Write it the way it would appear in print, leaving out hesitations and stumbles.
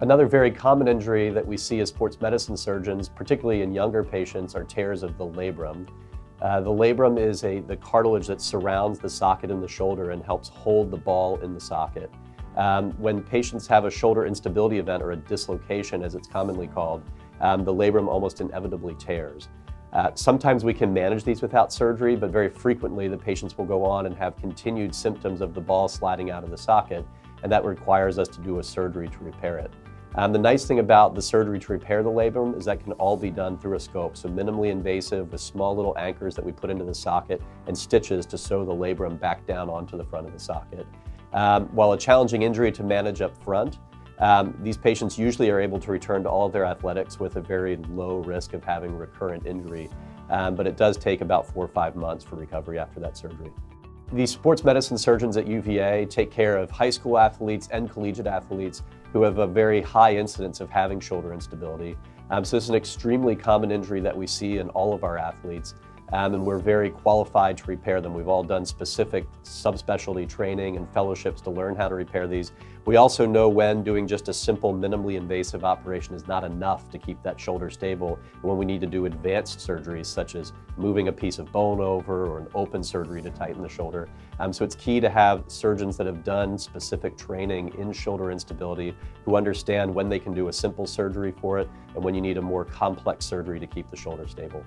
Another very common injury that we see as sports medicine surgeons, particularly in younger patients, are tears of the labrum. The labrum is the cartilage that surrounds the socket in the shoulder and helps hold the ball in the socket. When patients have a shoulder instability event, or a dislocation as it's commonly called, the labrum almost inevitably tears. Sometimes we can manage these without surgery, but very frequently the patients will go on and have continued symptoms of the ball sliding out of the socket, and that requires us to do a surgery to repair it. The nice thing about the surgery to repair the labrum is that can all be done through a scope, so minimally invasive with small little anchors that we put into the socket and stitches to sew the labrum back down onto the front of the socket. While a challenging injury to manage up front, these patients usually are able to return to all of their athletics with a very low risk of having recurrent injury, but it does take about 4 or 5 months for recovery after that surgery. The sports medicine surgeons at UVA take care of high school athletes and collegiate athletes who have a very high incidence of having shoulder instability. So this is an extremely common injury that we see in all of our athletes, and we're very qualified to repair them. We've all done specific subspecialty training and fellowships to learn how to repair these. We also know when doing just a simple minimally invasive operation is not enough to keep that shoulder stable, and when we need to do advanced surgeries such as moving a piece of bone over or an open surgery to tighten the shoulder. So it's key to have surgeons that have done specific training in shoulder instability who understand when they can do a simple surgery for it and when you need a more complex surgery to keep the shoulder stable.